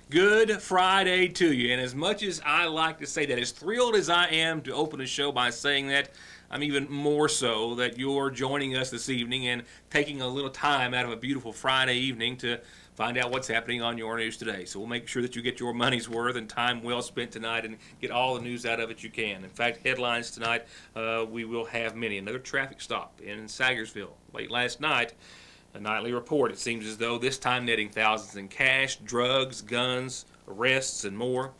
Good Friday to you. And as much as I like to say that, as thrilled as I am to open the show by saying that, I'm even more so that you're joining us this evening and taking a little time out of a beautiful Friday evening to find out what's happening on your news today. So we'll make sure that you get your money's worth and time well spent tonight and get all the news out of it you can. In fact, headlines tonight, we will have many. Another traffic stop in Sagersville late last night. A nightly report. It seems as though this time netting thousands in cash, drugs, guns, arrests, and more.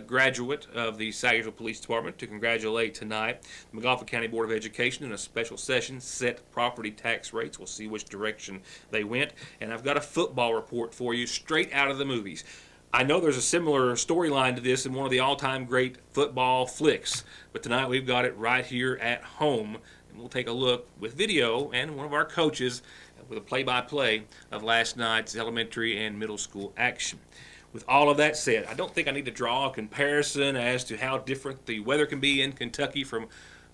Graduate of the Sagersville Police Department to congratulate tonight. The McGoffin County Board of Education in a special session set property tax rates. We'll see which direction they went. And I've got a football report for you straight out of the movies. I know there's a similar storyline to this in one of the all-time great football flicks, but tonight we've got it right here at home. And we'll take a look with video and one of our coaches with a play-by-play of last night's elementary and middle school action. With all of that said, I don't think I need to draw a comparison as to how different the weather can be in Kentucky from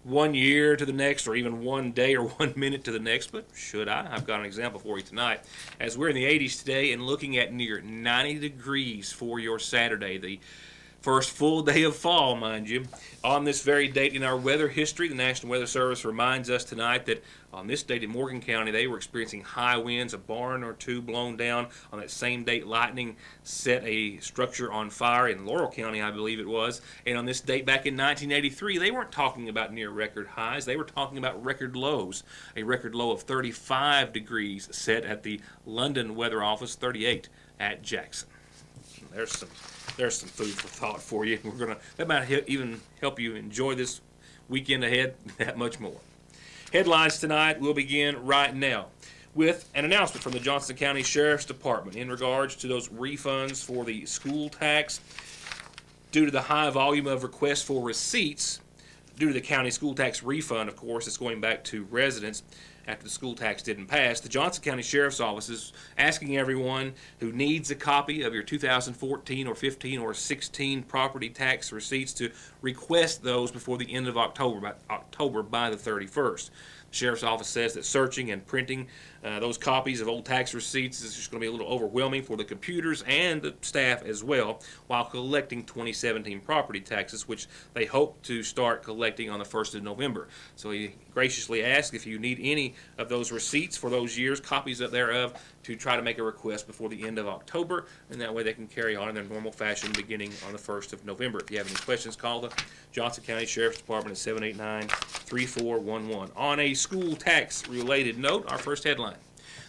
one year to the next, or even one day or 1 minute to the next, but should I? I've got an example for you tonight. As we're in the 80s today and looking at near 90 degrees for your Saturday, the first full day of fall, mind you. On this very date in our weather history, the National Weather Service reminds us tonight that on this date in Morgan County, they were experiencing high winds, a barn or two blown down. On that same date, lightning set a structure on fire in Laurel County, I believe it was. And on this date back in 1983, they weren't talking about near record highs. They were talking about record lows. A record low of 35 degrees set at the London Weather Office, 38 at Jackson. There's some food for thought for you. That might even help you enjoy this weekend ahead that much more. Headlines tonight will begin right now with an announcement from the Johnson County Sheriff's Department in regards to those refunds for the school tax. Due to the high volume of requests for receipts, due to the county school tax refund, of course, it's going back to residents after the school tax didn't pass. The Johnson County Sheriff's Office is asking everyone who needs a copy of your 2014 or 15 or 16 property tax receipts to request those before the end of October by the 31st. The Sheriff's Office says that searching and printing those copies of old tax receipts is just going to be a little overwhelming for the computers and the staff as well, while collecting 2017 property taxes, which they hope to start collecting on the 1st of November. So he graciously asked if you need any of those receipts for those years, copies thereof, to try to make a request before the end of October, and that way they can carry on in their normal fashion beginning on the 1st of November. If you have any questions, call the Johnson County Sheriff's Department at 789-3411. On a school tax-related note, our first headline.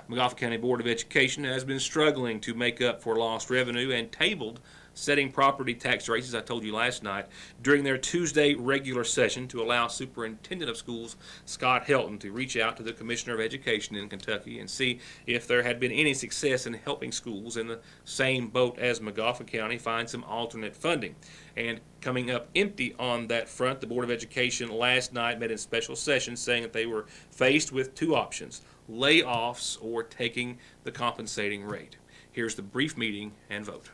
McGoffin County Board of Education has been struggling to make up for lost revenue and tabled setting property tax rates, as I told you last night, during their Tuesday regular session to allow Superintendent of Schools Scott Helton to reach out to the Commissioner of Education in Kentucky and see if there had been any success in helping schools in the same boat as McGoffin County find some alternate funding. And coming up empty on that front, the Board of Education last night met in special session saying that they were faced with two options: layoffs or taking the compensating rate. Here's the brief meeting and vote.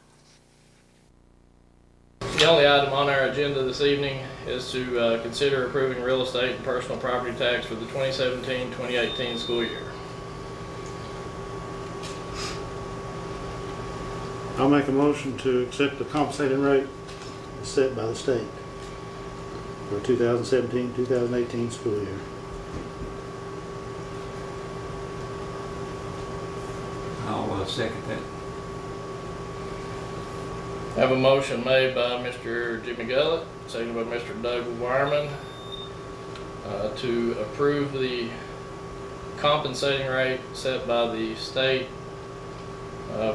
The only item on our agenda this evening is to consider approving real estate and personal property tax for the 2017-2018 school year. I'll make a motion to accept the compensating rate set by the state for 2017-2018 school year. I'll second that. I have a motion made by Mr. Jimmy Gullett, seconded by Mr. Doug Wireman, to approve the compensating rate set by the state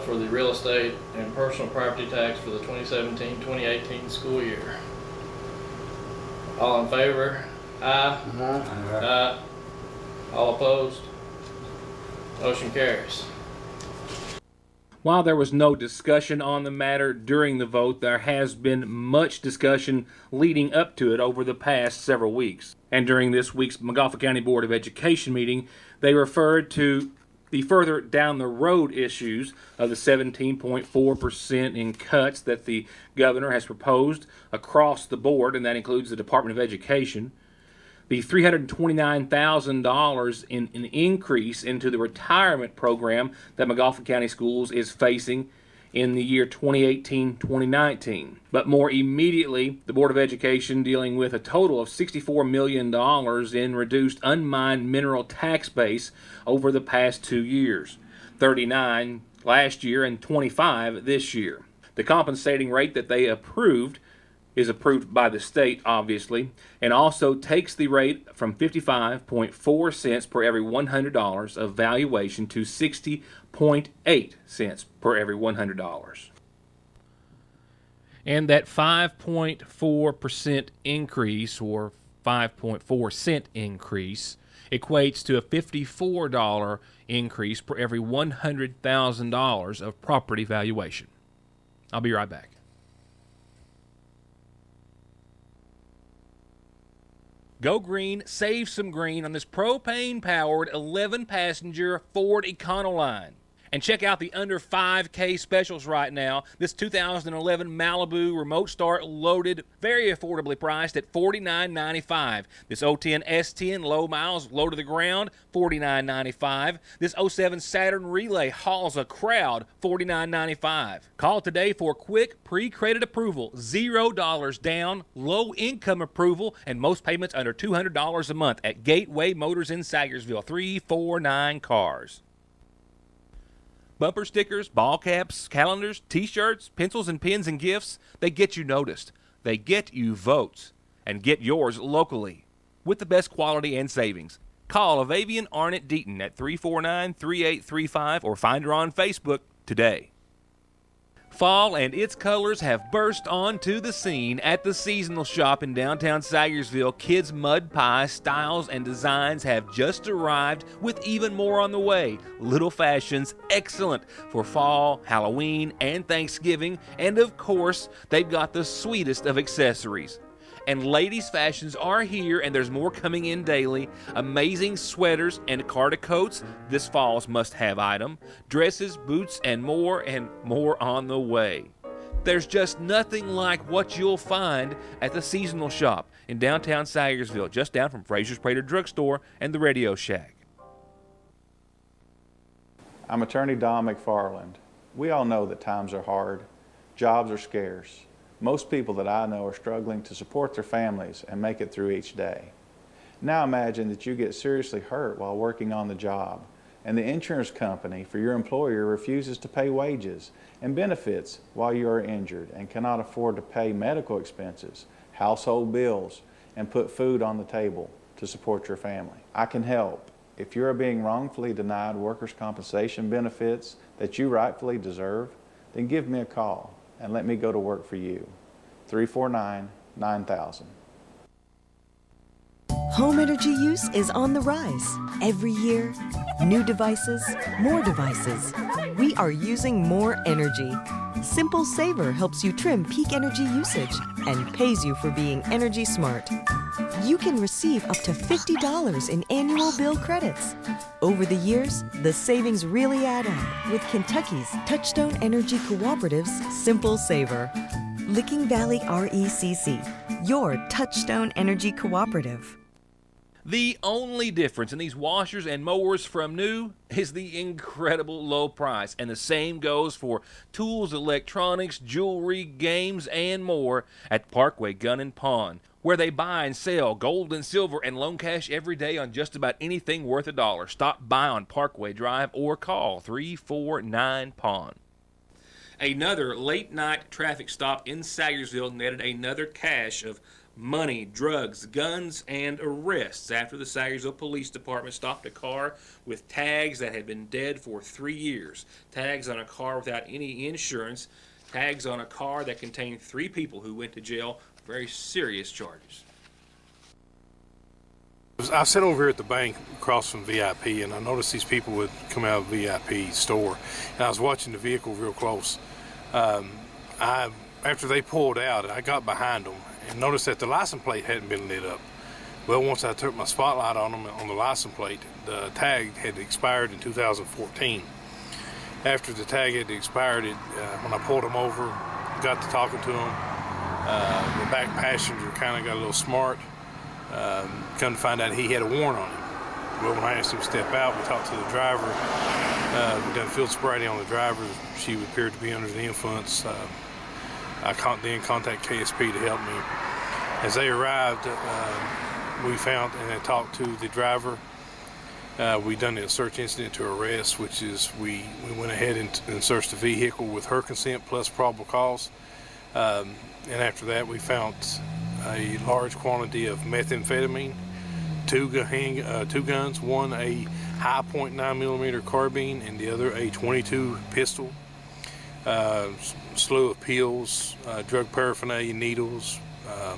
for the real estate and personal property tax for the 2017-2018 school year. All in favor? Aye. Aye. All opposed? Motion carries. While there was no discussion on the matter during the vote, there has been much discussion leading up to it over the past several weeks. And during this week's McGoffin County Board of Education meeting, they referred to the further down the road issues of the 17.4% in cuts that the governor has proposed across the board, and that includes the Department of Education. The $329,000 in an increase into the retirement program that McGoffin County Schools is facing in the year 2018-2019. But more immediately, the Board of Education dealing with a total of $64 million in reduced unmined mineral tax base over the past 2 years, 39 last year and 25 this year. The compensating rate that they approved is approved by the state, obviously, and also takes the rate from 55.4 cents per every $100 of valuation to 60.8 cents per every $100. And that 5.4% increase, or 5.4 cent increase, equates to a $54 increase per every $100,000 of property valuation. I'll be right back. Go green, save some green on this propane-powered 11-passenger Ford Econoline. And check out the under 5K specials right now. This 2011 Malibu remote start loaded, very affordably priced at $49.95. This 010 S10 low miles, low to the ground, $49.95. This 07 Saturn Relay hauls a crowd, $49.95. Call today for quick pre-credit approval, $0 down, low income approval, and most payments under $200 a month at Gateway Motors in Sagersville, 349 cars. Bumper stickers, ball caps, calendars, t-shirts, pencils and pens and gifts, they get you noticed. They get you votes. And get yours locally with the best quality and savings. Call Avavian Arnett Deaton at 349-3835 or find her on Facebook today. Fall and its colors have burst onto the scene at the Seasonal Shop in downtown Sagersville. Kids' mud pie styles and designs have just arrived, with even more on the way. Little Fashions, excellent for fall, Halloween, and Thanksgiving. And of course, they've got the sweetest of accessories. And ladies' fashions are here, and there's more coming in daily. Amazing sweaters and Carter coats, this fall's must-have item. Dresses, boots, and more on the way. There's just nothing like what you'll find at the Seasonal Shop in downtown Sagersville, just down from Fraser's Prater Drugstore and the Radio Shack. I'm attorney Don McFarland. We all know that times are hard. Jobs are scarce. Most people that I know are struggling to support their families and make it through each day. Now imagine that you get seriously hurt while working on the job, and the insurance company for your employer refuses to pay wages and benefits while you are injured and cannot afford to pay medical expenses, household bills, and put food on the table to support your family. I can help. If you are being wrongfully denied workers' compensation benefits that you rightfully deserve, then give me a call and let me go to work for you. 349-9000. Home energy use is on the rise. Every year, new devices, more devices. We are using more energy. Simple Saver helps you trim peak energy usage and pays you for being energy smart. You can receive up to $50 in annual bill credits. Over the years, the savings really add up with Kentucky's Touchstone Energy Cooperative's Simple Saver. Licking Valley RECC, your Touchstone Energy Cooperative. The only difference in these washers and mowers from new is the incredible low price. And the same goes for tools, electronics, jewelry, games, and more at Parkway Gun and Pawn, where they buy and sell gold and silver and loan cash every day on just about anything worth $1. Stop by on Parkway Drive or call 349-PAWN. Another late-night traffic stop in Sagersville netted another cache of money, drugs, guns, and arrests after the Sagersville Police Department stopped a car with tags that had been dead for 3 years. Tags on a car without any insurance. Tags on a car that contained 3 people who went to jail for very serious charges. I sat over here at the bank across from VIP, and I noticed these people would come out of the VIP store, and I was watching the vehicle real close. After they pulled out, I got behind them and noticed that the license plate hadn't been lit up. Well, once I took my spotlight on them on the license plate, the tag had expired in 2014. After the tag had expired, when I pulled them over, got to talking to them, the back passenger kind of got a little smart. Come to find out he had a warrant on him. Well, when I asked him to step out, we talked to the driver. We done field sobriety on the driver. She appeared to be under the influence. I then contact KSP to help me. As they arrived, we found and had talked to the driver. We done a search incident to arrest, which is we went ahead and searched the vehicle with her consent plus probable cause. And after that, we found a large quantity of methamphetamine, two guns, one a high .9mm carbine and the other a .22 pistol, slew of pills, drug paraphernalia, needles,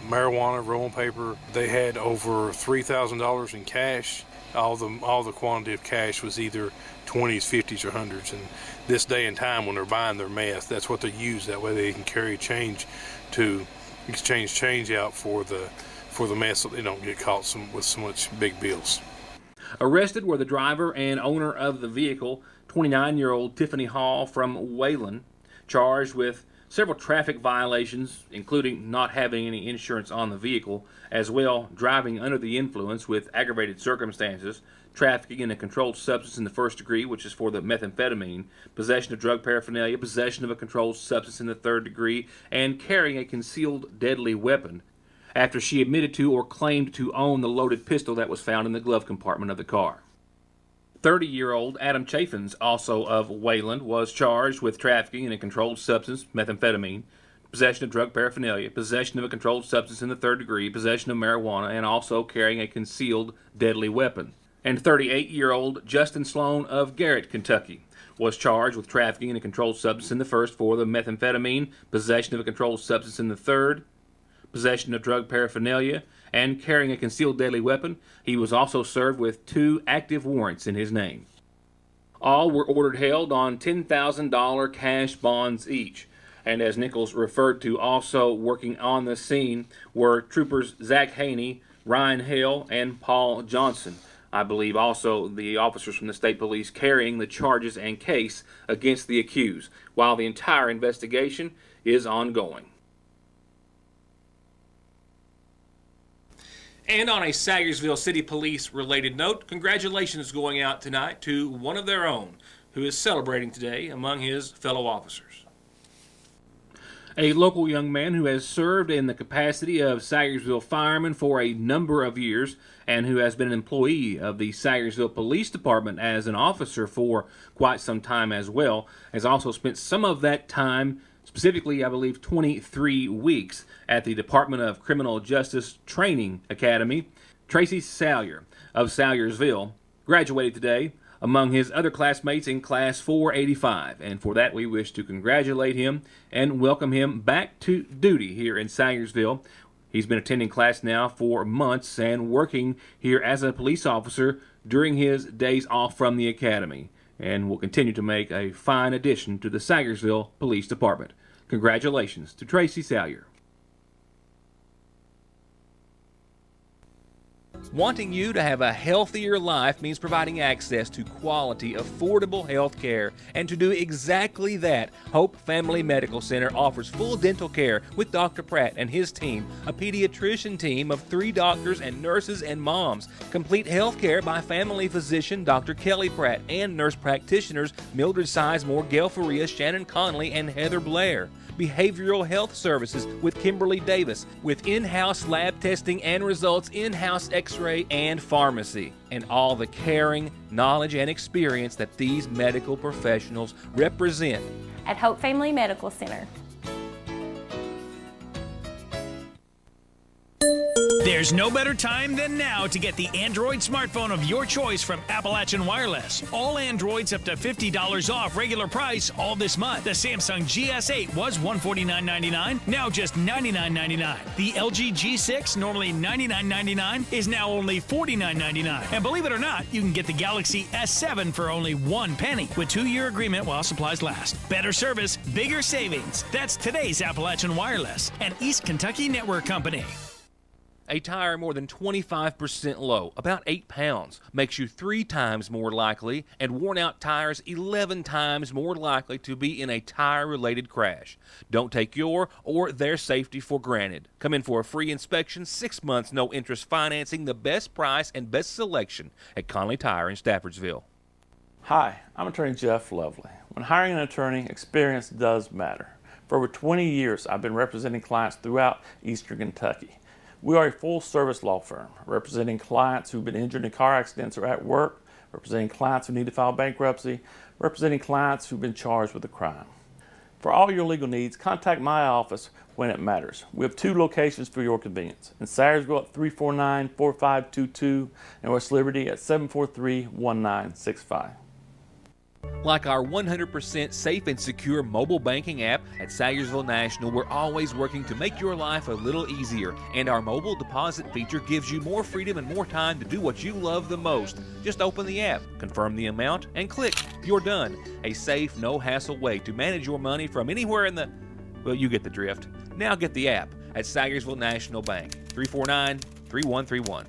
marijuana, rolling paper. They had over $3,000 in cash. All the quantity of cash was either 20s, 50s, or 100s. And this day and time when they're buying their meth, that's what they use. That way they can carry change to exchange change out for the meth so they don't get caught with so much big bills. Arrested were the driver and owner of the vehicle, 29-year-old Tiffany Hall from Wayland, charged with several traffic violations, including not having any insurance on the vehicle, as well driving under the influence with aggravated circumstances, trafficking in a controlled substance in the first degree, which is for the methamphetamine, possession of drug paraphernalia, possession of a controlled substance in the third degree, and carrying a concealed deadly weapon, after she admitted to or claimed to own the loaded pistol that was found in the glove compartment of the car. 30-year-old Adam Chaffins, also of Wayland, was charged with trafficking in a controlled substance, methamphetamine, possession of drug paraphernalia, possession of a controlled substance in the third degree, possession of marijuana, and also carrying a concealed deadly weapon. And 38-year-old Justin Sloan of Garrett, Kentucky, was charged with trafficking in a controlled substance in the first for the methamphetamine, possession of a controlled substance in the third, possession of drug paraphernalia, and carrying a concealed deadly weapon. He was also served with 2 active warrants in his name. All were ordered held on $10,000 cash bonds each. And as Nichols referred to, also working on the scene were troopers Zach Haney, Ryan Hale, and Paul Johnson. I believe also the officers from the state police carrying the charges and case against the accused, while the entire investigation is ongoing. And on a Sayersville City Police related note, congratulations going out tonight to one of their own who is celebrating today among his fellow officers. A local young man who has served in the capacity of Sayersville fireman for a number of years and who has been an employee of the Sayersville Police Department as an officer for quite some time as well, has also spent some of that time, specifically, I believe, 23 weeks at the Department of Criminal Justice Training Academy. Tracy Salyer of Sayersville graduated today among his other classmates in Class 485, and for that we wish to congratulate him and welcome him back to duty here in Sayersville. He's been attending class now for months and working here as a police officer during his days off from the academy, and will continue to make a fine addition to the Sayersville Police Department. Congratulations to Tracy Salyer. Wanting you to have a healthier life means providing access to quality, affordable health care. And to do exactly that, Hope Family Medical Center offers full dental care with Dr. Pratt and his team, a pediatrician team of 3 doctors and nurses and moms, complete health care by family physician Dr. Kelly Pratt and nurse practitioners Mildred Sizemore, Gail Faria, Shannon Conley, and Heather Blair. Behavioral health services with Kimberly Davis, with in-house lab testing and results, in-house x-ray and pharmacy, and all the caring, knowledge, and experience that these medical professionals represent at Hope Family Medical Center. There's no better time than now to get the Android smartphone of your choice from Appalachian Wireless. All Androids up to $50 off regular price all this month. The Samsung GS8 was $149.99, now just $99.99. The LG G6, normally $99.99, is now only $49.99. And believe it or not, you can get the Galaxy S7 for only $1 with 2-year agreement while supplies last. Better service, bigger savings. That's today's Appalachian Wireless, an East Kentucky network company. A tire more than 25% low, about 8 pounds, makes you 3 times more likely, and worn out tires 11 times more likely to be in a tire-related crash. Don't take your or their safety for granted. Come in for a free inspection, 6 months, no interest financing, the best price and best selection at Conley Tire in Staffordsville. Hi, I'm attorney Jeff Lovely. When hiring an attorney, experience does matter. For over 20 years, I've been representing clients throughout Eastern Kentucky. We are a full-service law firm, representing clients who've been injured in car accidents or at work, representing clients who need to file bankruptcy, representing clients who've been charged with a crime. For all your legal needs, contact my office when it matters. We have 2 locations for your convenience. In Sayersville at 349-4522 and West Liberty at 743-1965. Like our 100% safe and secure mobile banking app at Sayersville National, we're always working to make your life a little easier. And our mobile deposit feature gives you more freedom and more time to do what you love the most. Just open the app, confirm the amount, and click. You're done. A safe, no-hassle way to manage your money from anywhere in the... Well, you get the drift. Now get the app at Sayersville National Bank. 349-3131.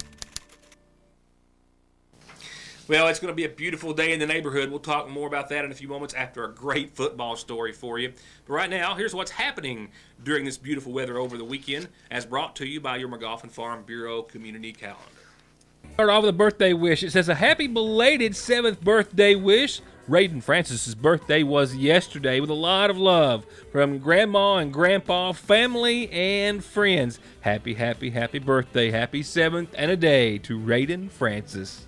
Well, it's going to be a beautiful day in the neighborhood. We'll talk more about that in a few moments after a great football story for you. But right now, here's what's happening during this beautiful weather over the weekend, as brought to you by your McGoffin Farm Bureau Community Calendar. Start off with a birthday wish. It says, a happy belated 7th birthday wish. Raiden Francis's birthday was yesterday, with a lot of love from Grandma and Grandpa, family, and friends. Happy, happy, happy birthday. Happy 7th and a day to Raiden Francis.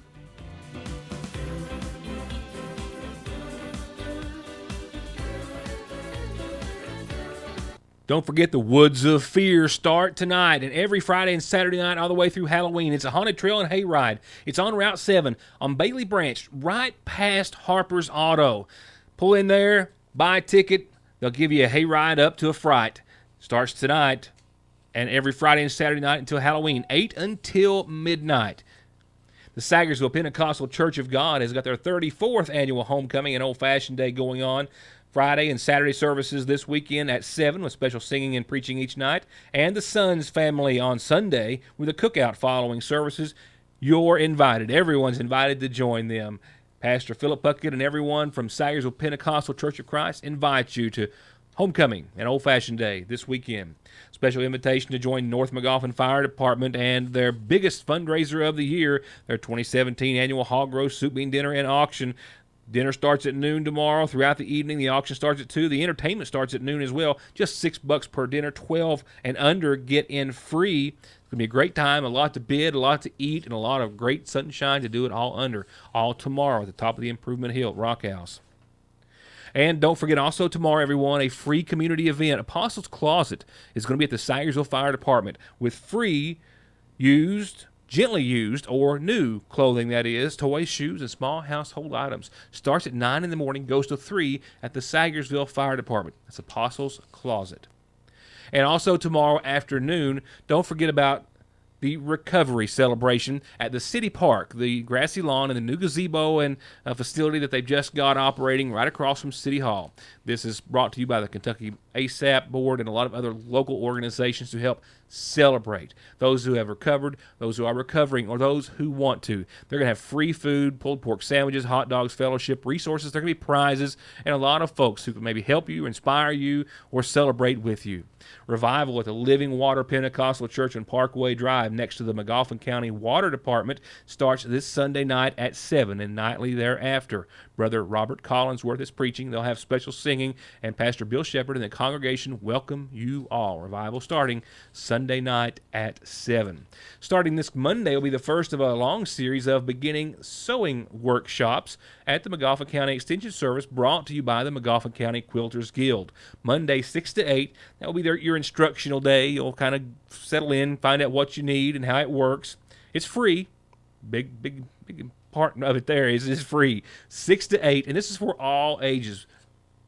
Don't forget the Woods of Fear start tonight and every Friday and Saturday night all the way through Halloween. It's a haunted trail and hayride. It's on Route 7 on Bailey Branch, right past Harper's Auto. Pull in there, buy a ticket. They'll give you a hayride up to a fright. Starts tonight and every Friday and Saturday night until Halloween, 8 until midnight. The Sagersville Pentecostal Church of God has got their 34th annual homecoming and old-fashioned day going on. Friday and Saturday services this weekend at 7 with special singing and preaching each night. And the Sons family on Sunday with a cookout following services. You're invited. Everyone's invited to join them. Pastor Philip Puckett and everyone from Sagersville Pentecostal Church of Christ invite you to homecoming and old-fashioned day this weekend. Special invitation to join North McGoffin Fire Department and their biggest fundraiser of the year, their 2017 annual hog roast, soup bean dinner, and auction. Dinner starts at noon tomorrow. Throughout the evening, the auction starts at 2. The entertainment starts at noon as well. Just $6 per dinner. 12 and under get in free. It's going to be a great time, a lot to bid, a lot to eat, and a lot of great sunshine to do it all under. All tomorrow at the top of the Improvement Hill at Rock House. And don't forget also tomorrow, everyone, a free community event. Apostles Closet is going to be at the Sayersville Fire Department with free gently used or new clothing, that is, toys, shoes, and small household items. Starts at 9 in the morning, goes to 3 at the Sayersville Fire Department. That's Apostles Closet. And also tomorrow afternoon, don't forget about the recovery celebration at the City Park, the grassy lawn and the new gazebo and a facility that they've just got operating right across from City Hall. This is brought to you by the Kentucky ASAP Board and a lot of other local organizations to help celebrate those who have recovered, those who are recovering, or those who want to. They're going to have free food, pulled pork sandwiches, hot dogs, fellowship, resources. There are going to be prizes, and a lot of folks who can maybe help you, inspire you, or celebrate with you. Revival at the Living Water Pentecostal Church on Parkway Drive next to the McGoffin County Water Department starts this Sunday night at 7 and nightly thereafter. Brother Robert Collinsworth is preaching. They'll have special singing, and Pastor Bill Shepard and the congregation welcome you all. Revival starting Sunday night at 7. Starting this Monday will be the first of a long series of beginning sewing workshops at the McGoffin County Extension Service brought to you by the McGoffin County Quilters Guild. Monday 6 to 8. That will be your instructional day. You'll kind of settle in, find out what you need and how it works. It's free. Big part of it there is it's free. 6 to 8, and this is for all ages.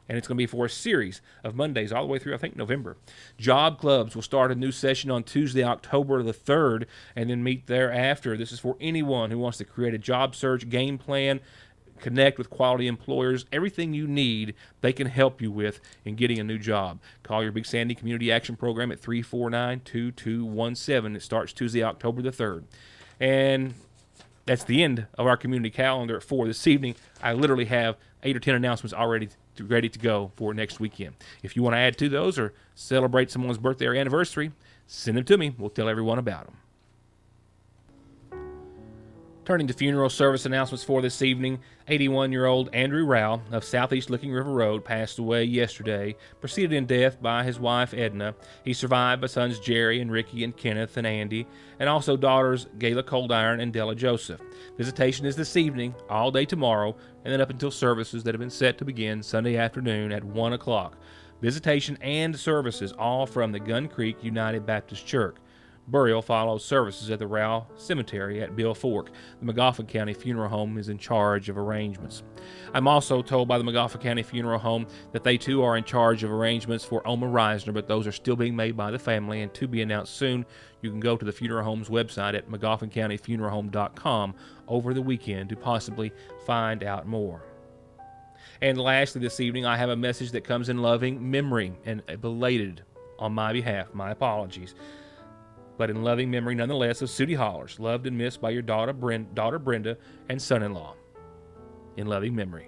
And it's going to be for a series of Mondays all the way through, I think, November. Job clubs will start a new session on Tuesday, October the 3rd, and then meet thereafter. This is for anyone who wants to create a job search game plan, connect with quality employers. Everything you need, they can help you with in getting a new job. Call your Big Sandy Community Action Program at 349-2217. It starts Tuesday, October the 3rd. And that's the end of our community calendar for this evening. I literally have 8 or 10 announcements already ready to go for next weekend. If you want to add to those or celebrate someone's birthday or anniversary, send them to me. We'll tell everyone about them. Turning to funeral service announcements for this evening, 81-year-old Andrew Rowell of Southeast Licking River Road passed away yesterday, preceded in death by his wife Edna. He's survived by sons Jerry and Ricky and Kenneth and Andy, and also daughters Gayla Coldiron and Della Joseph. Visitation is this evening, all day tomorrow, and then up until services that have been set to begin Sunday afternoon at 1 o'clock. Visitation and services all from the Gun Creek United Baptist Church. Burial follows services at the Rowell Cemetery at Bill Fork. The McGoffin County Funeral Home is in charge of arrangements. I'm also told by the McGoffin County Funeral Home that they too are in charge of arrangements for Oma Reisner, but those are still being made by the family and to be announced soon. You can go to the funeral home's website at McGoffinCountyFuneralHome.com over the weekend to possibly find out more. And lastly this evening, I have a message that comes in loving memory and belated on my behalf. My apologies. But in loving memory nonetheless of Sudie Hollers, loved and missed by your daughter Brenda and son-in-law. In loving memory.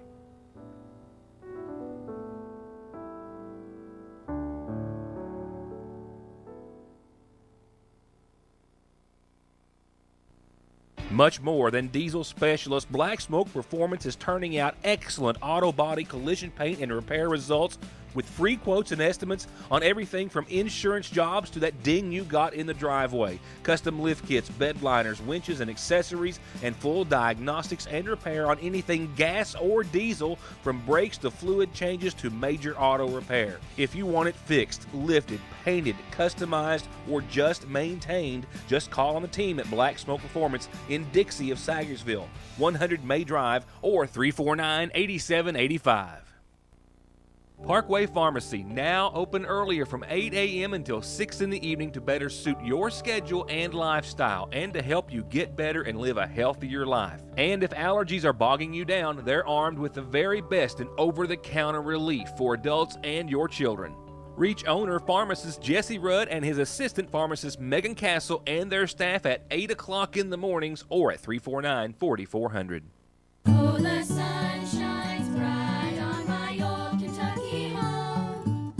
Much more than diesel specialist, Black Smoke Performance is turning out excellent auto body collision paint and repair results with free quotes and estimates on everything from insurance jobs to that ding you got in the driveway. Custom lift kits, bed liners, winches, and accessories, and full diagnostics and repair on anything gas or diesel, from brakes to fluid changes to major auto repair. If you want it fixed, lifted, painted, customized, or just maintained, just call on the team at Black Smoke Performance in Dixie of Sagersville, 100 May Drive, or 349-8785. Parkway Pharmacy, now open earlier from 8 a.m. until 6 in the evening to better suit your schedule and lifestyle, and to help you get better and live a healthier life. And if allergies are bogging you down, they're armed with the very best in over-the-counter relief for adults and your children. Reach owner pharmacist Jesse Rudd and his assistant pharmacist Megan Castle and their staff at 8 o'clock in the mornings or at 349-4400. Oh, the sun shines bright on my old Kentucky home.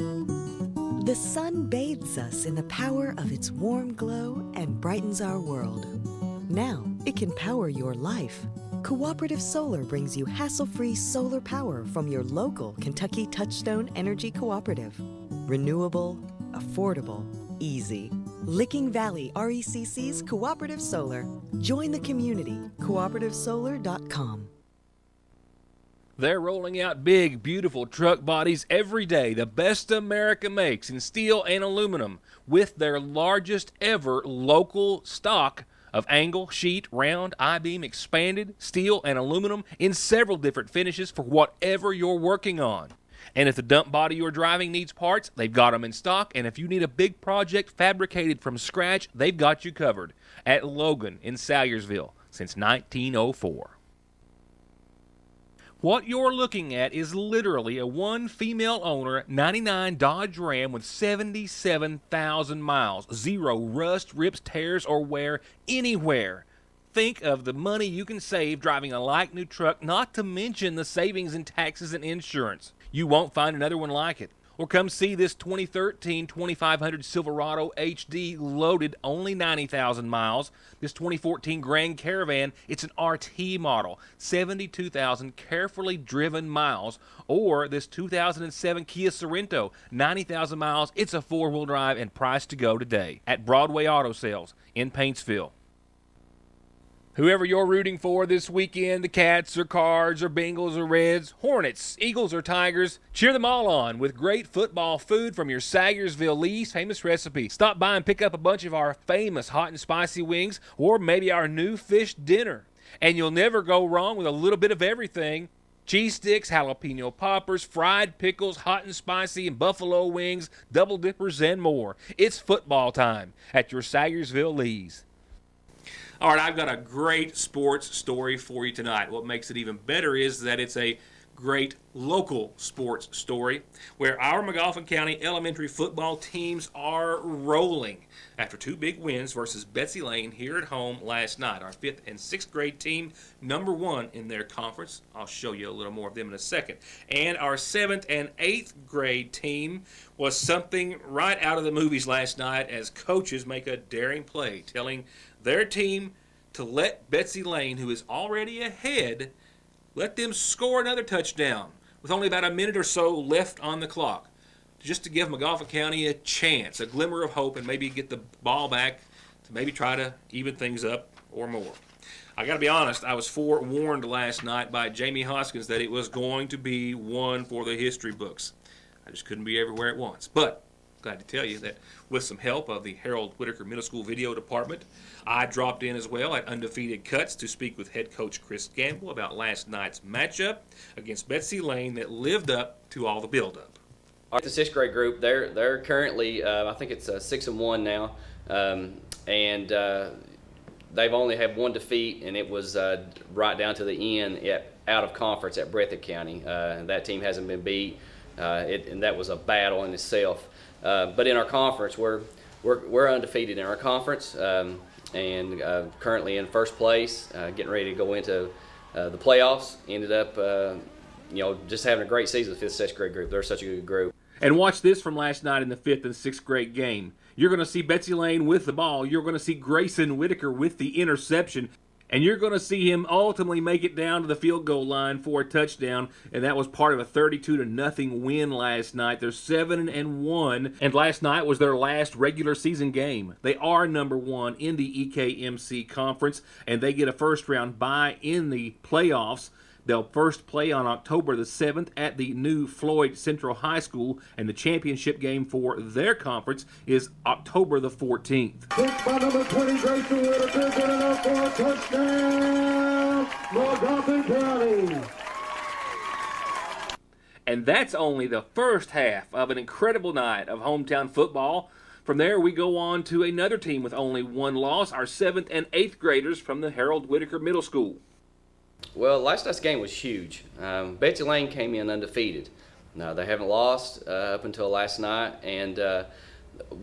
The sun bathes us in the power of its warm glow and brightens our world. Now it can power your life. Cooperative Solar brings you hassle-free solar power from your local Kentucky Touchstone Energy Cooperative. Renewable, affordable, easy. Licking Valley RECC's Cooperative Solar. Join the community. CooperativeSolar.com. They're rolling out big, beautiful truck bodies every day, the best America makes in steel and aluminum, with their largest ever local stock of angle, sheet, round, I-beam, expanded, steel, and aluminum in several different finishes for whatever you're working on. And if the dump body you're driving needs parts, they've got them in stock. And if you need a big project fabricated from scratch, they've got you covered at Logan in Salyersville since 1904. What you're looking at is literally a one female owner 99 Dodge Ram with 77,000 miles. Zero rust, rips, tears, or wear anywhere. Think of the money you can save driving a like-new truck, not to mention the savings in taxes and insurance. You won't find another one like it. Or come see this 2013 2500 Silverado HD loaded, only 90,000 miles. This 2014 Grand Caravan, it's an RT model, 72,000 carefully driven miles. Or this 2007 Kia Sorento, 90,000 miles. It's a four-wheel drive and priced to go today at Broadway Auto Sales in Paintsville. Whoever you're rooting for this weekend, the Cats or Cards or Bengals or Reds, Hornets, Eagles or Tigers, cheer them all on with great football food from your Sagersville Lee's famous recipe. Stop by and pick up a bunch of our famous hot and spicy wings, or maybe our new fish dinner. And you'll never go wrong with a little bit of everything. Cheese sticks, jalapeno poppers, fried pickles, hot and spicy, and buffalo wings, double dippers, and more. It's football time at your Sagersville Lee's. All right, I've got a great sports story for you tonight. What makes it even better is that it's a great local sports story where our McGoffin County elementary football teams are rolling after two big wins versus Betsy Lane here at home last night. Our 5th and 6th grade team, #1 in their conference. I'll show you a little more of them in a second. And our 7th and 8th grade team was something right out of the movies last night as coaches make a daring play, telling their team to let Betsy Lane, who is already ahead, let them score another touchdown with only about a minute or so left on the clock, just to give McGoffin County a chance, a glimmer of hope, and maybe get the ball back to maybe try to even things up or more. I got to be honest, I was forewarned last night by Jamie Hoskins that it was going to be one for the history books. I just couldn't be everywhere at once. But glad to tell you that with some help of the Harold Whitaker Middle School video department, I dropped in as well at Undefeated Cuts to speak with head coach Chris Gamble about last night's matchup against Betsy Lane that lived up to all the buildup. The sixth grade group, they're currently, I think it's 6-1 now, and they've only had one defeat, and it was right down to the end out of conference at Breathitt County. That team hasn't been beat, and that was a battle in itself. But in our conference, we're undefeated in our conference, and currently in first place, getting ready to go into the playoffs. Ended up, just having a great season. The 5th, 6th grade group. They're such a good group. And watch this from last night in the 5th and 6th grade game. You're going to see Betsy Lane with the ball. You're going to see Grayson Whitaker with the interception. And you're going to see him ultimately make it down to the field goal line for a touchdown. And that was part of a 32-0 win last night. They're 7-1. And last night was their last regular season game. They are number 1 in the EKMC conference. And they get a first-round bye in the playoffs. They'll first play on October the 7th at the new Floyd Central High School, and the championship game for their conference is October the 14th. Kick by number 20, Grayson Whitaker, good enough for a touchdown, McGoffin County. And that's only the first half of an incredible night of hometown football. From there, we go on to another team with only one loss, our 7th and 8th graders from the Harold Whitaker Middle School. Well, last night's game was huge. Betsy Lane came in undefeated. No, they haven't lost up until last night, and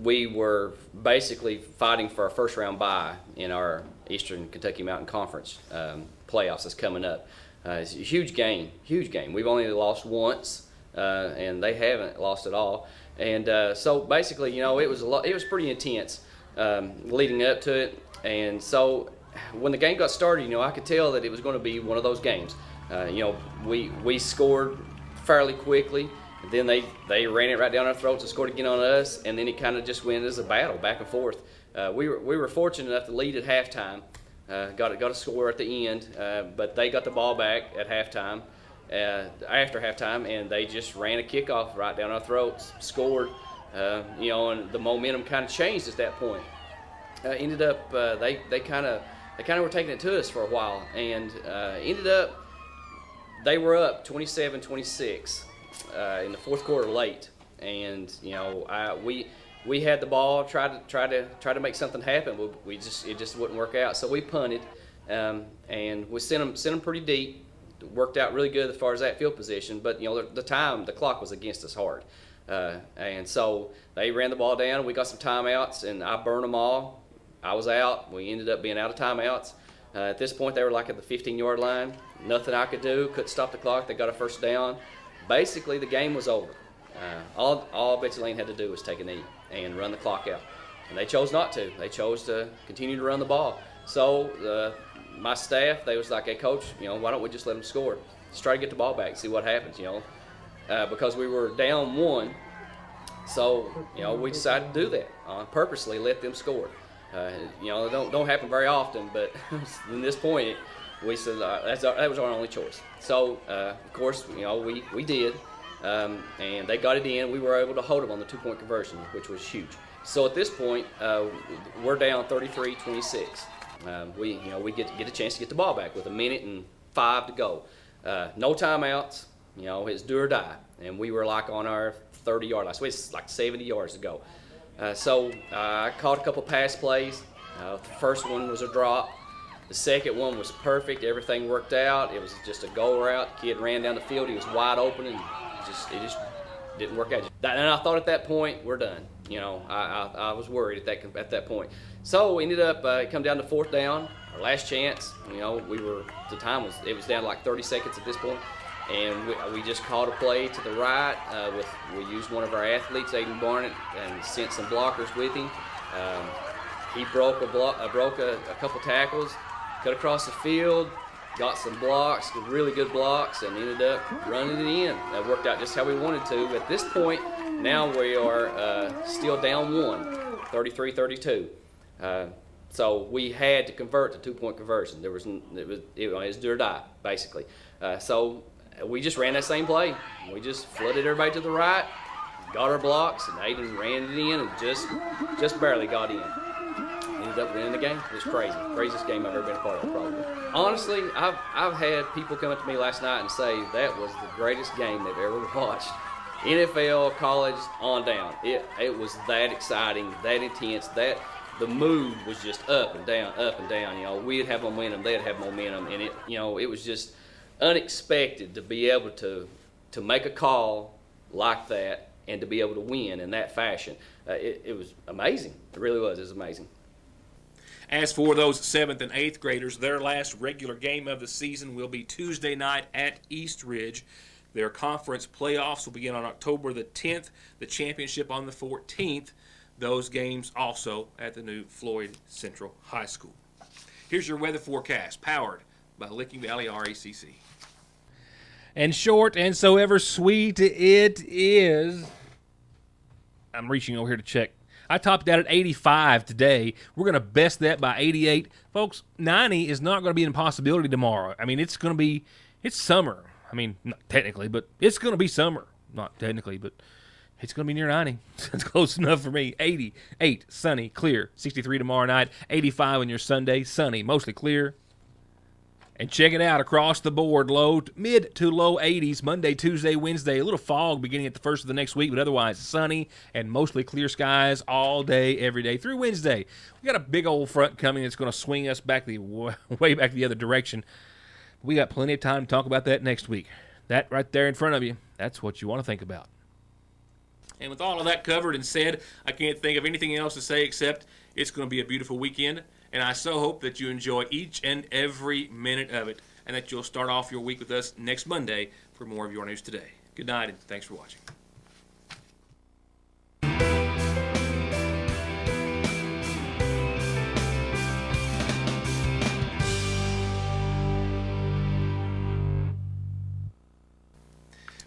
we were basically fighting for a first-round bye in our Eastern Kentucky Mountain Conference playoffs that's coming up. It's a huge game, huge game. We've only lost once, and they haven't lost at all. And so basically, it was pretty intense leading up to it, and so when the game got started, I could tell that it was going to be one of those games. We scored fairly quickly. Then they ran it right down our throats and scored again on us, and then it kind of just went as a battle back and forth. We were fortunate enough to lead at halftime. Got a score at the end, but they got the ball back at halftime. After halftime, and they just ran a kickoff right down our throats, scored. And the momentum kind of changed at that point. Ended up they kind of were taking it to us for a while, and ended up they were up 27-26 in the fourth quarter late, and we had the ball, tried to make something happen, but it just wouldn't work out. So we punted, and we sent them pretty deep. Worked out really good as far as that field position, but the clock was against us hard, and so they ran the ball down. We got some timeouts, and I burned them all. I was out. We ended up being out of timeouts. At this point, they were like at the 15-yard line. Nothing I could do. Couldn't stop the clock. They got a first down. Basically, the game was over. All Betsy Lane had to do was take a knee and run the clock out. And they chose not to. They chose to continue to run the ball. So my staff, they was like, hey, Coach, why don't we just let them score? Just try to get the ball back, see what happens, because we were down 1. So, we decided to do that, purposely let them score. Don't happen very often, but in this point, we said that was our only choice. So, of course, we did, and they got it in. We were able to hold them on the 2-point conversion, which was huge. So at this point, we're down 33-26. We get a chance to get the ball back with 1:05 to go. No timeouts. It's do or die, and we were like on our 30-yard line. So it's like 70 yards to go. So I caught a couple pass plays. The first one was a drop. The second one was perfect. Everything worked out. It was just a go route. Kid ran down the field. He was wide open, and it just didn't work out. And I thought at that point, we're done. I was worried at that point. So we ended up it come down to 4th down, our last chance. It was down like 30 seconds at this point. And we just called a play to the right. We used one of our athletes, Aiden Barnett, and sent some blockers with him. He broke a couple tackles, cut across the field, got some blocks, really good blocks, and ended up running it in. That worked out just how we wanted to. At this point, now we are still down 1, 33-32. So we had to convert to 2-point conversion. It was do or die, basically. So we just ran that same play. We just flooded everybody to the right, got our blocks, and Aiden ran it in and just barely got in. Ended up winning the game. It was crazy. Craziest game I've ever been a part of, probably. Honestly, I've had people come up to me last night and say that was the greatest game they've ever watched. NFL, college, on down. It was that exciting, that intense, that the mood was just up and down, up and down. You know, we'd have momentum, they'd have momentum, and it was just unexpected to be able to make a call like that and to be able to win in that fashion. It was amazing. It really was. It was amazing. As for those 7th and 8th graders, their last regular game of the season will be Tuesday night at East Ridge. Their conference playoffs will begin on October the 10th, the championship on the 14th. Those games also at the new Floyd Central High School. Here's your weather forecast, powered by Licking Valley RACC. And short and so ever sweet it is. I'm reaching over here to check. I topped that at 85 today. We're going to best that by 88. Folks, 90 is not going to be an impossibility tomorrow. I mean, it's summer. I mean, not technically, but it's going to be summer. Not technically, but it's going to be near 90. That's close enough for me. 88, sunny, clear. 63 tomorrow night. 85 on your Sunday, sunny, mostly clear. And check it out across the board, mid to low 80s, Monday, Tuesday, Wednesday. A little fog beginning at the first of the next week, but otherwise sunny and mostly clear skies all day, every day through Wednesday. We got a big old front coming that's going to swing us back way back the other direction. We got plenty of time to talk about that next week. That right there in front of you, that's what you want to think about. And with all of that covered and said, I can't think of anything else to say except it's going to be a beautiful weekend. And I so hope that you enjoy each and every minute of it and that you'll start off your week with us next Monday for more of Your News Today. Good night and thanks for watching.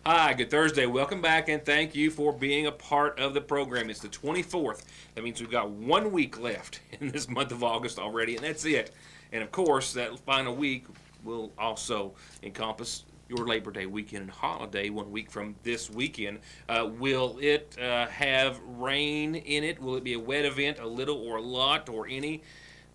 Hi, good Thursday. Welcome back, and thank you for being a part of the program. It's the 24th. That means we've got 1 week left in this month of August already, and that's it. And, of course, that final week will also encompass your Labor Day weekend and holiday 1 week from this weekend. Will it have rain in it? Will it be a wet event, a little or a lot or any,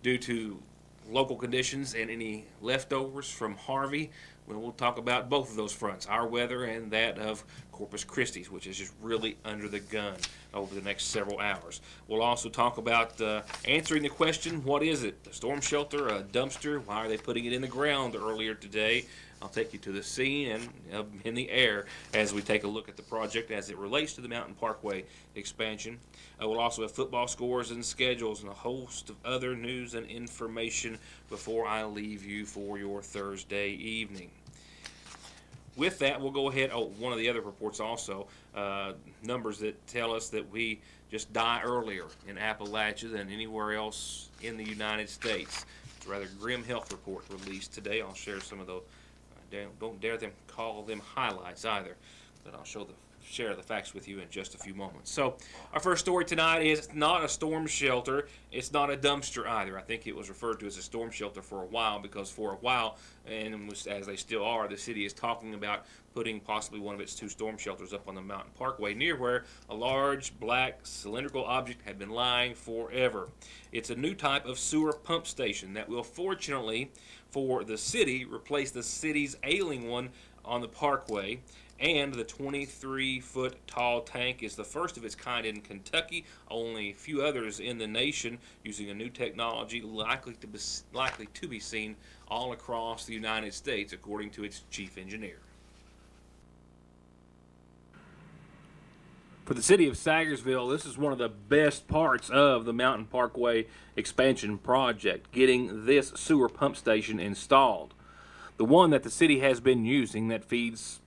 due to local conditions and any leftovers from Harvey? We'll talk about both of those fronts, our weather and that of Corpus Christi, which is just really under the gun over the next several hours. We'll also talk about answering the question, what is it? A storm shelter, a dumpster? Why are they putting it in the ground earlier today? I'll take you to the scene and in the air as we take a look at the project as it relates to the Mountain Parkway expansion. We'll also have football scores and schedules and a host of other news and information before I leave you for your Thursday evening. With that, we'll go ahead. Oh, one of the other reports also, numbers that tell us that we just die earlier in Appalachia than anywhere else in the United States. It's a rather grim health report released today. I'll share some of those. Don't dare them call them highlights either, but I'll share the facts with you in just a few moments. So our first story tonight is not a storm shelter. It's not a dumpster either. I think it was referred to as a storm shelter for a while because for a while, and as they still are, the city is talking about putting possibly one of its 2 storm shelters up on the Mountain Parkway near where a large black cylindrical object had been lying forever. It's a new type of sewer pump station that will fortunately for the city replace the city's ailing one on the Parkway. And the 23-foot tall tank is the first of its kind in Kentucky. Only a few others in the nation using a new technology likely to be seen all across the United States, according to its chief engineer. For the city of Sagersville, this is one of the best parts of the Mountain Parkway expansion project, getting this sewer pump station installed. The one that the city has been using that feeds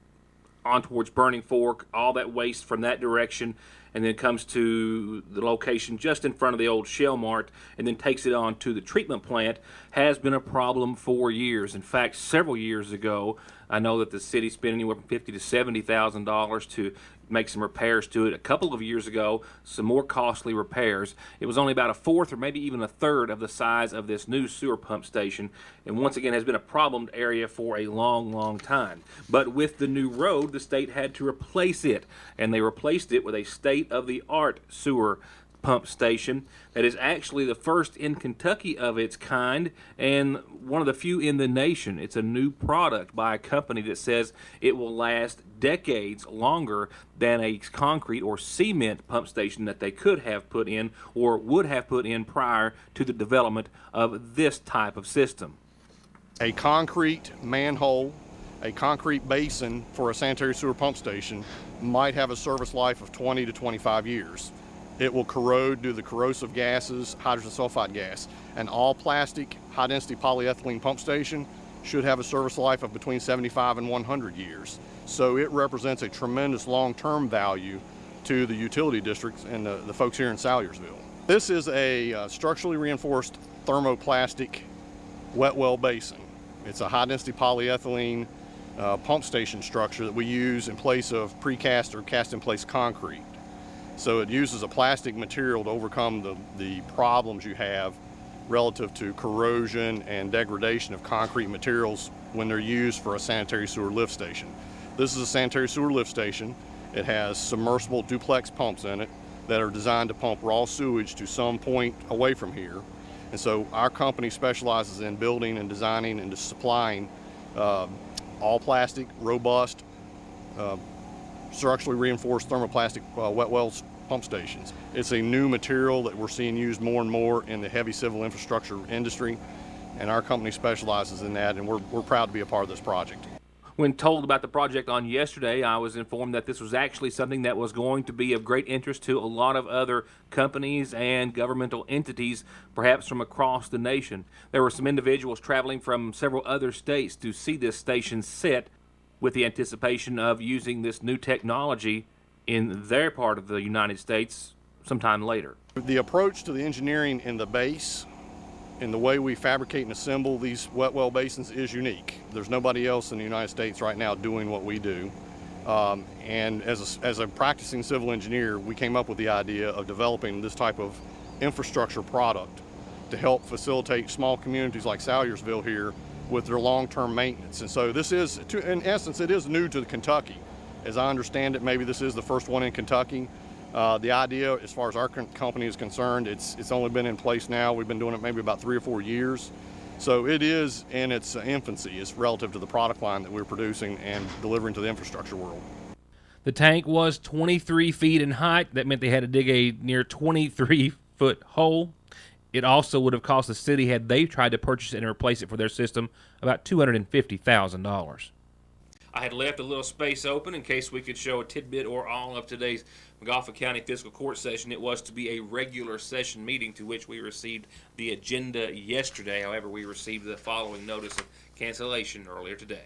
on towards Burning Fork, all that waste from that direction, and then comes to the location just in front of the old Shell Mart, and then takes it on to the treatment plant, has been a problem for years. In fact, several years ago, I know that the city spent anywhere from $50,000 to $70,000 to make some repairs to it. A couple of years ago, some more costly repairs. It was only about a fourth or maybe even a third of the size of this new sewer pump station, and once again has been a problem area for a long time. But with the new road, the state had to replace it, and they replaced it with a state-of-the-art sewer pump station that is actually the first in Kentucky of its kind and one of the few in the nation. It's a new product by a company that says it will last decades longer than a concrete or cement pump station that they could have put in or would have put in prior to the development of this type of system. A concrete manhole, a concrete basin for a sanitary sewer pump station might have a service life of 20 to 25 years. It will corrode due to the corrosive gases, hydrogen sulfide gas. An all-plastic, high-density polyethylene pump station should have a service life of between 75 and 100 years. So it represents a tremendous long-term value to the utility districts and the folks here in Salyersville. This is a structurally reinforced thermoplastic wet well basin. It's a high-density polyethylene pump station structure that we use in place of precast or cast-in-place concrete. So it uses a plastic material to overcome the problems you have relative to corrosion and degradation of concrete materials when they're used for a sanitary sewer lift station. This is a sanitary sewer lift station. It has submersible duplex pumps in it that are designed to pump raw sewage to some point away from here. And so our company specializes in building and designing and supplying all plastic, robust, structurally reinforced thermoplastic wet wells pump stations. It's a new material that we're seeing used more and more in the heavy civil infrastructure industry, and our company specializes in that, and we're proud to be a part of this project. When told about the project on yesterday, I was informed that this was actually something that was going to be of great interest to a lot of other companies and governmental entities, perhaps from across the nation. There were some individuals traveling from several other states to see this station set, with the anticipation of using this new technology in their part of the United States sometime later. The approach to the engineering in the base and the way we fabricate and assemble these wet well basins is unique. There's nobody else in the United States right now doing what we do. And as a practicing civil engineer, we came up with the idea of developing this type of infrastructure product to help facilitate small communities like Salyersville here with their long-term maintenance. And so this is, in essence, it is new to Kentucky. As I understand it, maybe this is the first one in Kentucky. The idea, as far as our company is concerned, it's only been in place now. We've been doing it maybe about 3 or 4 years. So it is in its infancy. It's relative to the product line that we're producing and delivering to the infrastructure world. The tank was 23 feet in height. That meant they had to dig a near 23-foot hole. It also would have cost the city, had they tried to purchase it and replace it for their system, about $250,000. I had left a little space open in case we could show a tidbit or all of today's McGoffin County Fiscal Court session. It was to be a regular session meeting to which we received the agenda yesterday. However, we received the following notice of cancellation earlier today.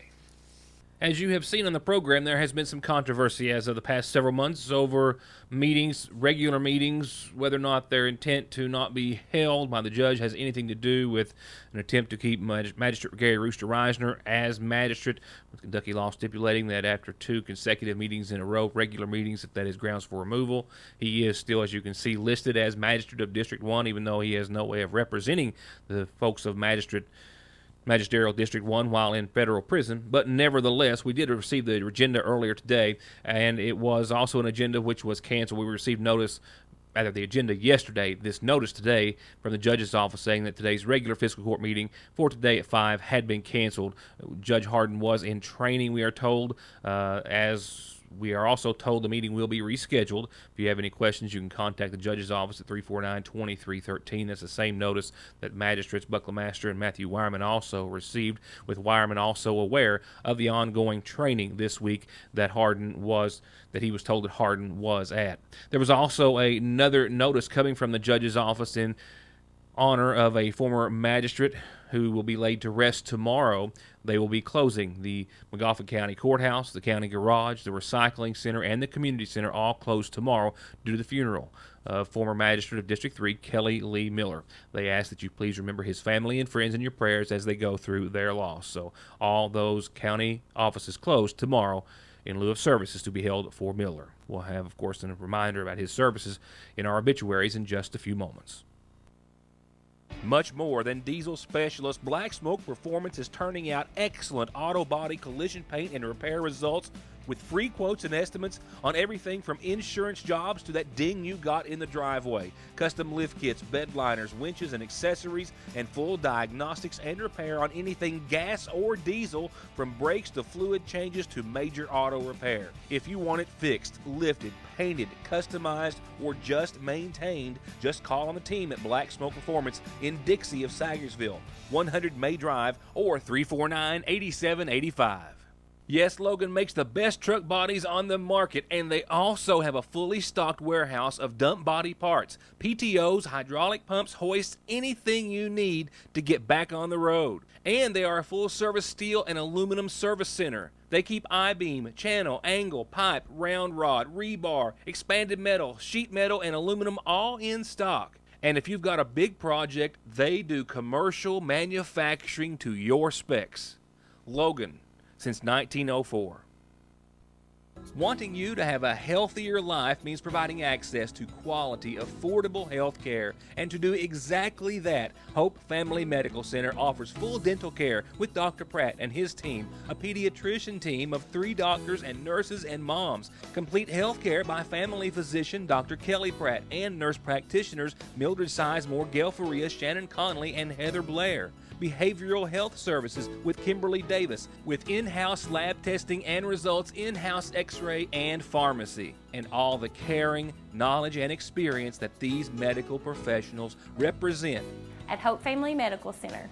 As you have seen on the program, there has been some controversy as of the past several months over meetings, regular meetings, whether or not their intent to not be held by the judge has anything to do with an attempt to keep Magistrate Gary Rooster Reisner as magistrate, with Kentucky law stipulating that after 2 consecutive meetings in a row, regular meetings, that is grounds for removal. He is still, as you can see, listed as magistrate of District 1, even though he has no way of representing the folks of Magisterial District 1 while in federal prison, but nevertheless, we did receive the agenda earlier today, and it was also an agenda which was canceled. We received notice, rather the agenda yesterday, this notice today from the judge's office saying that today's regular fiscal court meeting for today at 5 had been canceled. Judge Harden was in training, we are told, as we are also told the meeting will be rescheduled. If you have any questions, you can contact the judge's office at 349-2313. That's the same notice that Magistrates Buckle-Master and Matthew Wireman also received, with Wireman also aware of the ongoing training this week that he was told that Harden was at. There was also another notice coming from the judge's office honor of a former magistrate who will be laid to rest tomorrow, they will be closing the Magoffin County Courthouse, the county garage, the recycling center, and the community center, all closed tomorrow due to the funeral of former magistrate of District 3, Kelly Lee Miller. They ask that you please remember his family and friends in your prayers as they go through their loss. So all those county offices closed tomorrow in lieu of services to be held for Miller. We'll have, of course, a reminder about his services in our obituaries in just a few moments. Much more than diesel specialist, Black Smoke Performance is turning out excellent auto body collision paint and repair results with free quotes and estimates on everything from insurance jobs to that ding you got in the driveway. Custom lift kits, bed liners, winches, and accessories, and full diagnostics and repair on anything gas or diesel, from brakes to fluid changes to major auto repair. If you want it fixed, lifted, painted, customized, or just maintained, just call on the team at Black Smoke Performance in Dixie of Sagersville, 100 May Drive, or 349-8785. Yes, Logan makes the best truck bodies on the market, and they also have a fully stocked warehouse of dump body parts, PTOs, hydraulic pumps, hoists, anything you need to get back on the road. And they are a full-service steel and aluminum service center. They keep I-beam, channel, angle, pipe, round rod, rebar, expanded metal, sheet metal, and aluminum all in stock. And if you've got a big project, they do commercial manufacturing to your specs. Logan, since 1904. Wanting you to have a healthier life means providing access to quality, affordable health care. And to do exactly that, Hope Family Medical Center offers full dental care with Dr. Pratt and his team, a pediatrician team of 3 doctors and nurses and moms, complete health care by family physician Dr. Kelly Pratt and nurse practitioners Mildred Sizemore, Gail Faria, Shannon Conley, and Heather Blair. Behavioral health services with Kimberly Davis, with in-house lab testing and results, in-house x-ray, and pharmacy, and all the caring, knowledge, and experience that these medical professionals represent at Hope Family Medical Center.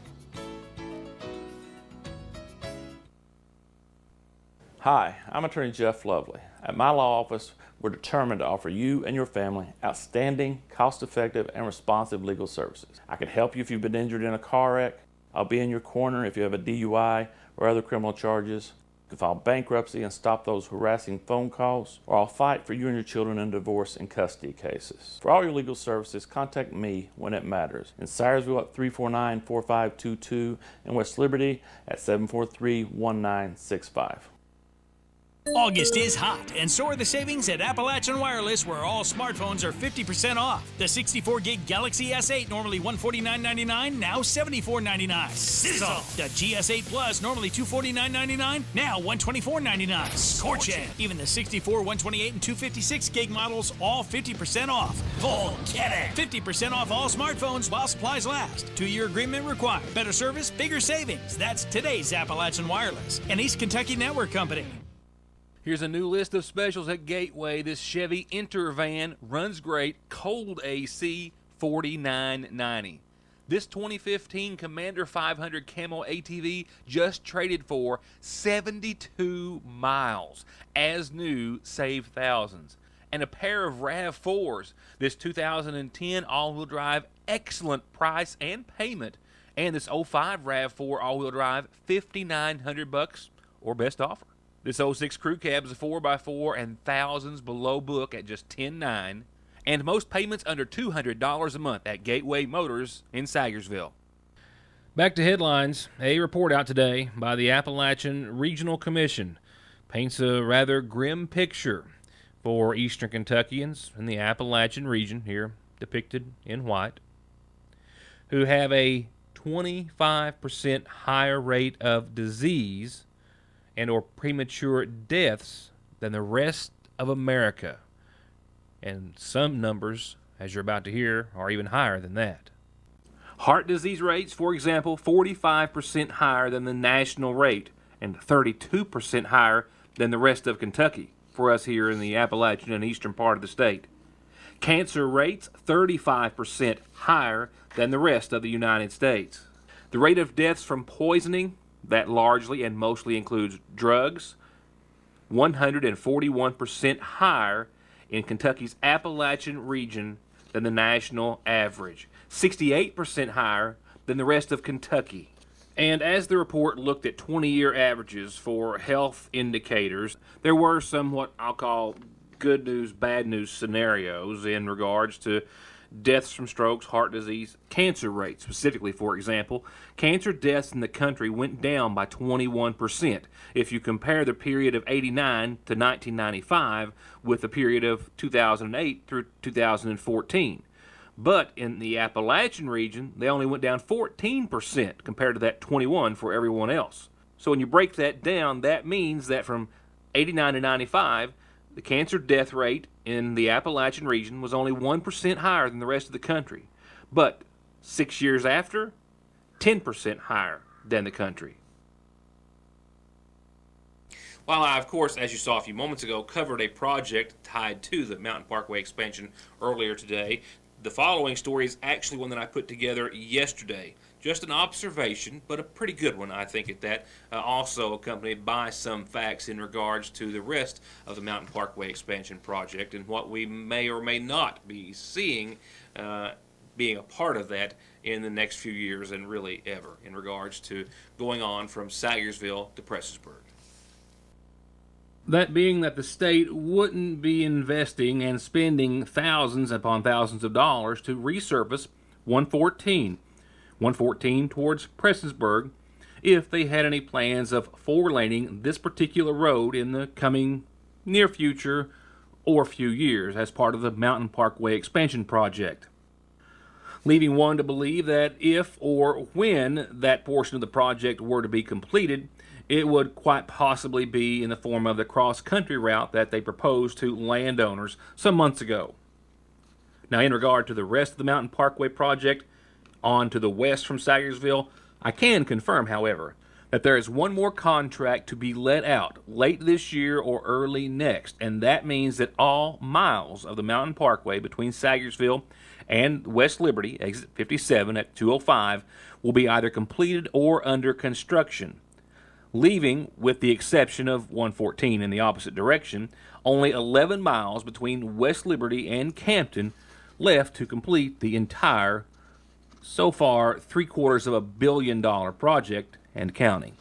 Hi, I'm Attorney Jeff Lovely. At my law office, we're determined to offer you and your family outstanding, cost-effective, and responsive legal services. I can help you if you've been injured in a car wreck. I'll be in your corner if you have a DUI or other criminal charges. You can file bankruptcy and stop those harassing phone calls, or I'll fight for you and your children in divorce and custody cases. For all your legal services, contact me when it matters. In Syersville at 349-4522, and West Liberty at 743-1965. August is hot, and so are the savings at Appalachian Wireless, where all smartphones are 50% off. The 64-gig Galaxy S8, normally $149.99, now $74.99. Sizzle! The GS8 Plus, normally $249.99, now $124.99. Scorchin'! Even the 64, 128, and 256-gig models, all 50% off. Forget it! 50% off all smartphones while supplies last. 2-year agreement required. Better service, bigger savings. That's today's Appalachian Wireless, an East Kentucky network company. Here's a new list of specials at Gateway. This Chevy Intervan runs great, cold AC, $49.90. This 2015 Commander 500 Camel ATV just traded for 72 miles. As new, save thousands. And a pair of RAV4s. This 2010 all-wheel drive, excellent price and payment. And this 05 RAV4 all-wheel drive, $5,900 or best offer. This 06 Crew Cab is a 4x4 and thousands below book at just $10,900. And most payments under $200 a month at Gateway Motors in Sagersville. Back to headlines. A report out today by the Appalachian Regional Commission paints a rather grim picture for Eastern Kentuckians in the Appalachian region, here depicted in white, who have a 25% higher rate of disease and or premature deaths than the rest of America. And some numbers, as you're about to hear, are even higher than that. Heart disease rates, for example, 45% higher than the national rate and 32% higher than the rest of Kentucky for us here in the Appalachian and eastern part of the state. Cancer rates, 35% higher than the rest of the United States. The rate of deaths from poisoning, that largely and mostly includes drugs, 141% higher in Kentucky's Appalachian region than the national average, 68% higher than the rest of Kentucky. And as the report looked at 20-year averages for health indicators, there were some what I'll call good news, bad news scenarios in regards to deaths from strokes, heart disease, cancer rates. Specifically, for example, cancer deaths in the country went down by 21% if you compare the period of 89 to 1995 with the period of 2008 through 2014. But in the Appalachian region, they only went down 14% compared to that 21% for everyone else. So when you break that down, that means that from 89 to 95, the cancer death rate in the Appalachian region was only 1% higher than the rest of the country. But 6 years after, 10% higher than the country. While I, of course, as you saw a few moments ago, covered a project tied to the Mountain Parkway expansion earlier today, the following story is actually one that I put together yesterday. Just an observation, but a pretty good one, I think, at that. Also accompanied by some facts in regards to the rest of the Mountain Parkway expansion project and what we may or may not be seeing being a part of that in the next few years and really ever in regards to going on from Sagersville to Prestonsburg. That being that the state wouldn't be investing and spending thousands upon thousands of dollars to resurface 114 towards Prestonsburg if they had any plans of four-laning this particular road in the coming near future or few years as part of the Mountain Parkway expansion project. Leaving one to believe that if or when that portion of the project were to be completed, it would quite possibly be in the form of the cross-country route that they proposed to landowners some months ago. Now, in regard to the rest of the Mountain Parkway project, on to the west from Sagersville, I can confirm, however, that there is one more contract to be let out late this year or early next, and that means that all miles of the Mountain Parkway between Sagersville and West Liberty, exit 57 at 205, will be either completed or under construction, leaving, with the exception of 114 in the opposite direction, only 11 miles between West Liberty and Campton left to complete the entire, so far, $750 million project and counting.